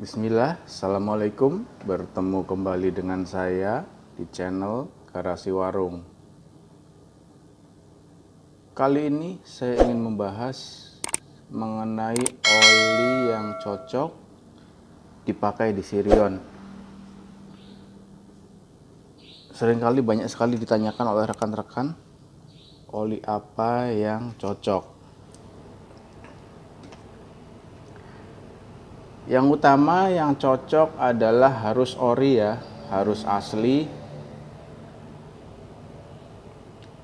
Bismillah, Assalamualaikum. Bertemu kembali dengan saya di channel Garasi Warung. Kali ini saya ingin membahas mengenai oli yang cocok dipakai di Sirion. Seringkali banyak sekali ditanyakan oleh rekan-rekan, oli apa yang cocok. Yang utama yang cocok adalah harus ori ya, harus asli.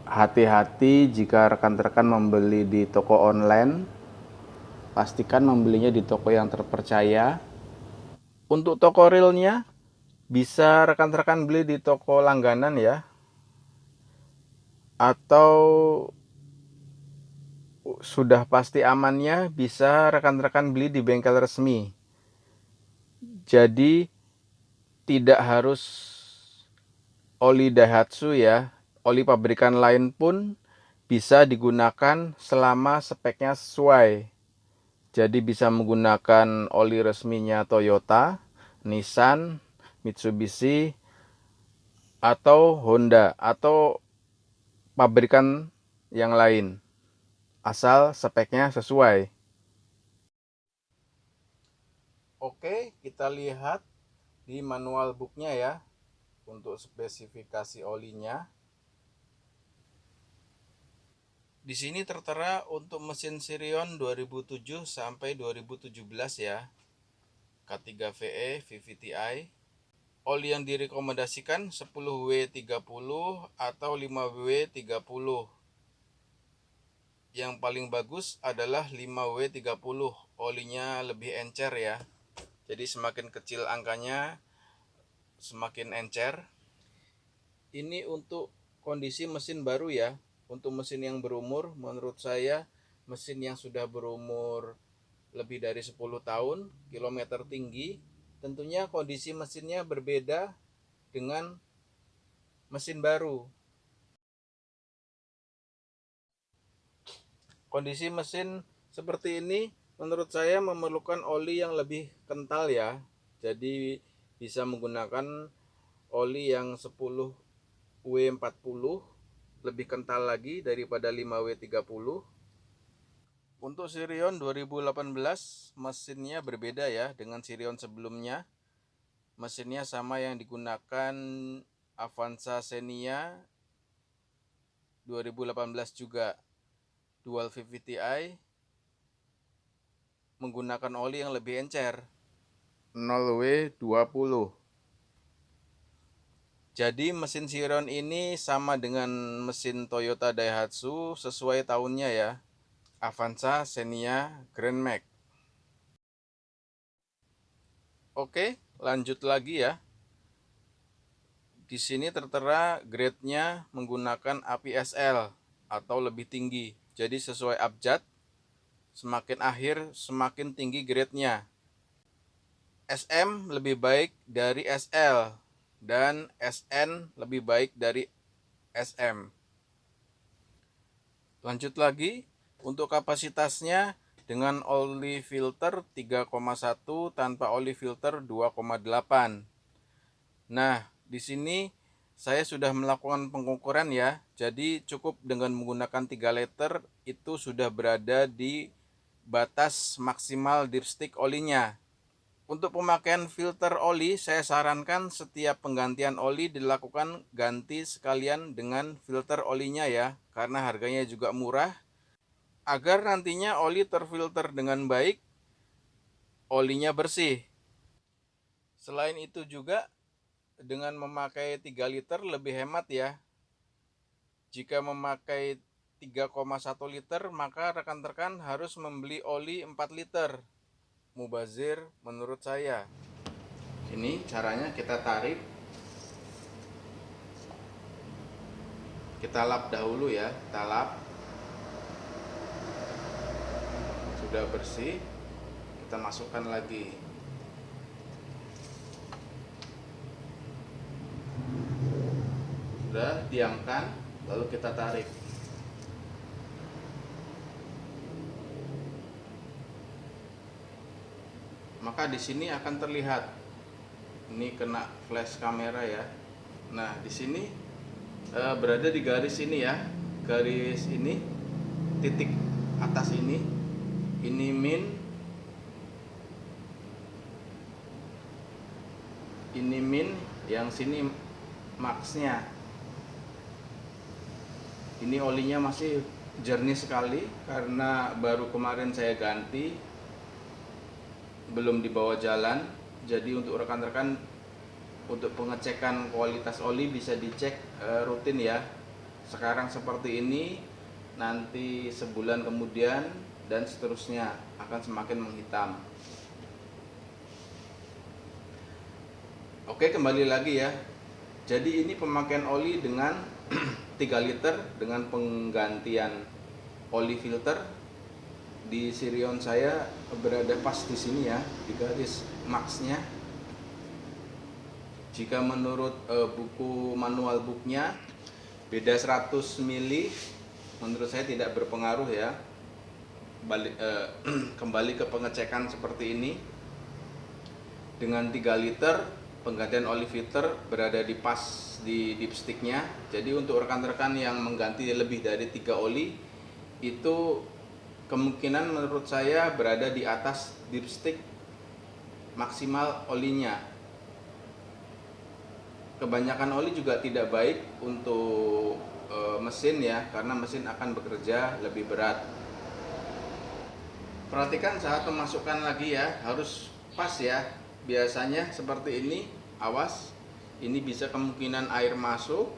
Hati-hati jika rekan-rekan membeli di toko online, pastikan membelinya di toko yang terpercaya. Untuk toko realnya, bisa rekan-rekan beli di toko langganan ya, atau sudah pasti amannya bisa rekan-rekan beli di bengkel resmi. Jadi tidak harus oli Daihatsu ya, oli pabrikan lain pun bisa digunakan selama speknya sesuai. Jadi bisa menggunakan oli resminya Toyota, Nissan, Mitsubishi, atau Honda, atau pabrikan yang lain. Asal speknya sesuai. Oke, kita lihat di manual booknya ya, untuk spesifikasi olinya. Di sini tertera untuk mesin Sirion 2007 sampai 2017 ya, K3VE VVTi. Oli yang direkomendasikan 10W30 atau 5W30. Yang paling bagus adalah 5W30, olinya lebih encer ya. Jadi semakin kecil angkanya semakin encer. Ini untuk kondisi mesin baru ya. Untuk mesin yang berumur, menurut saya mesin yang sudah berumur lebih dari 10 tahun, kilometer tinggi, tentunya kondisi mesinnya berbeda dengan mesin baru. Kondisi mesin seperti ini menurut saya memerlukan oli yang lebih kental ya. Jadi bisa menggunakan oli yang 10W40, lebih kental lagi daripada 5W30. Untuk Sirion 2018 mesinnya berbeda ya dengan Sirion sebelumnya. Mesinnya sama yang digunakan Avanza Xenia 2018 juga, dual VVTi, menggunakan oli yang lebih encer, 0W20. Jadi mesin Sirion ini sama dengan mesin Toyota Daihatsu sesuai tahunnya ya, Avanza Xenia Grand Max. Oke, lanjut lagi ya. Di sini tertera grade-nya menggunakan APSL atau lebih tinggi. Jadi sesuai abjad, semakin akhir semakin tinggi grade-nya. SM lebih baik dari SL dan SN lebih baik dari SM. Lanjut lagi, untuk kapasitasnya dengan oli filter 3,1 tanpa oli filter 2,8. Nah, di sini saya sudah melakukan pengukuran ya. Jadi cukup dengan menggunakan 3 liter itu sudah berada di batas maksimal dipstick olinya. Untuk pemakaian filter oli, saya sarankan setiap penggantian oli dilakukan ganti sekalian dengan filter olinya ya, karena harganya juga murah. Agar nantinya oli terfilter dengan baik, olinya bersih. Selain itu juga dengan memakai 3 liter lebih hemat ya. Jika memakai 3,1 liter, maka rekan-rekan harus membeli oli 4 liter. Mubazir menurut saya. Ini caranya kita tarik, kita lap dahulu ya, kita lap. Sudah bersih, kita masukkan lagi. Sudah, diamkan, lalu kita tarik. maka di sini akan terlihat ini kena flash kamera ya. Nah, di sini berada di garis ini ya, garis ini, titik atas ini min, yang sini maxnya. Ini olinya masih jernih sekali karena baru kemarin saya ganti, belum dibawa jalan. Jadi untuk rekan-rekan, untuk pengecekan kualitas oli bisa dicek rutin ya. Sekarang seperti ini, nanti sebulan kemudian dan seterusnya akan semakin menghitam. Oke, kembali lagi ya. Jadi ini pemakaian oli dengan 3 liter dengan penggantian oli filter. Di Sirion saya berada pas di sini ya, di garis maxnya. Jika menurut buku manual booknya beda 100 mili, menurut saya tidak berpengaruh ya. Kembali ke pengecekan seperti ini. Dengan 3 liter penggantian oli filter berada di pas di dipsticknya. Jadi untuk rekan-rekan yang mengganti lebih dari 3 oli, itu kemungkinan menurut saya berada di atas dipstick maksimal olinya. Kebanyakan oli juga tidak baik untuk mesin ya, karena mesin akan bekerja lebih berat. Perhatikan saat memasukkan lagi ya, harus pas ya. Biasanya seperti ini, awas, ini bisa kemungkinan air masuk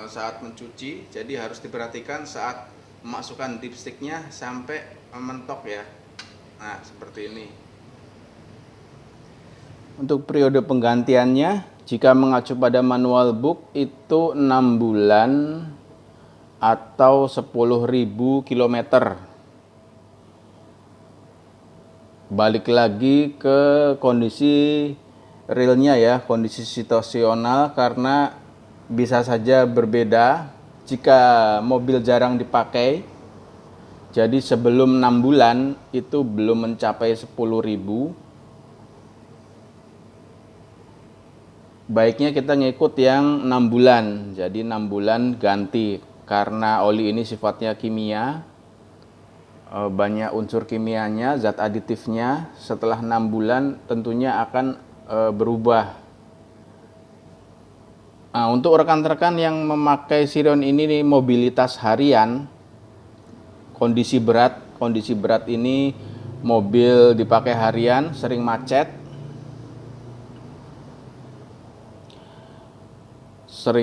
saat mencuci, jadi harus diperhatikan saat memasukkan dipsticknya sampai mentok ya. Nah, seperti ini. Untuk periode penggantiannya, jika mengacu pada manual book itu 6 bulan atau 10.000 km. Balik lagi ke kondisi realnya ya, kondisi situasional, karena bisa saja berbeda. Jika mobil jarang dipakai, jadi sebelum 6 bulan itu belum mencapai 10.000, baiknya kita ngikut yang 6 bulan. Jadi 6 bulan ganti, karena oli ini sifatnya kimia, banyak unsur kimianya, zat aditifnya. Setelah 6 bulan tentunya akan berubah. Nah, untuk rekan-rekan yang memakai Sirion ini mobilitas harian, kondisi berat ini mobil dipakai harian, sering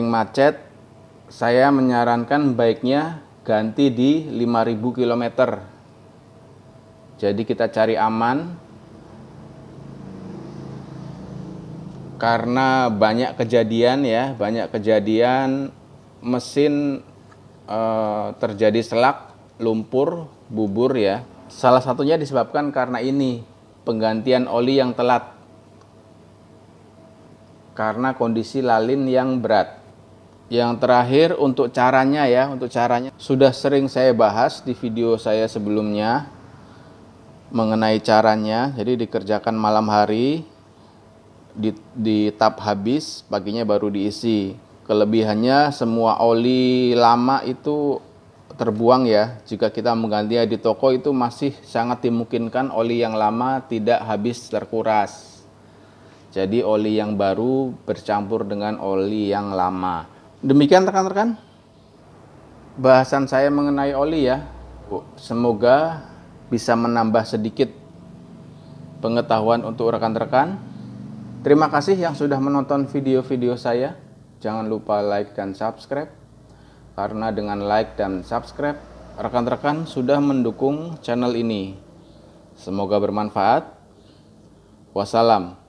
macet, saya menyarankan baiknya ganti di 5.000 km. Jadi kita cari aman, karena banyak kejadian ya, mesin terjadi selak, lumpur, bubur ya. Salah satunya disebabkan karena ini, penggantian oli yang telat, karena kondisi lalin yang berat. Yang terakhir untuk caranya ya, sudah sering saya bahas di video saya sebelumnya mengenai caranya. Jadi dikerjakan malam hari, di tap habis, paginya baru diisi. Kelebihannya semua oli lama itu terbuang ya. Jika kita menggantinya di toko, itu masih sangat dimungkinkan oli yang lama tidak habis terkuras. Jadi oli yang baru bercampur dengan oli yang lama. Demikian rekan-rekan bahasan saya mengenai oli ya. Semoga bisa menambah sedikit pengetahuan untuk rekan-rekan. Terima kasih yang sudah menonton video-video saya. Jangan lupa like dan subscribe, karena dengan like dan subscribe, rekan-rekan sudah mendukung channel ini. Semoga bermanfaat. Wassalam.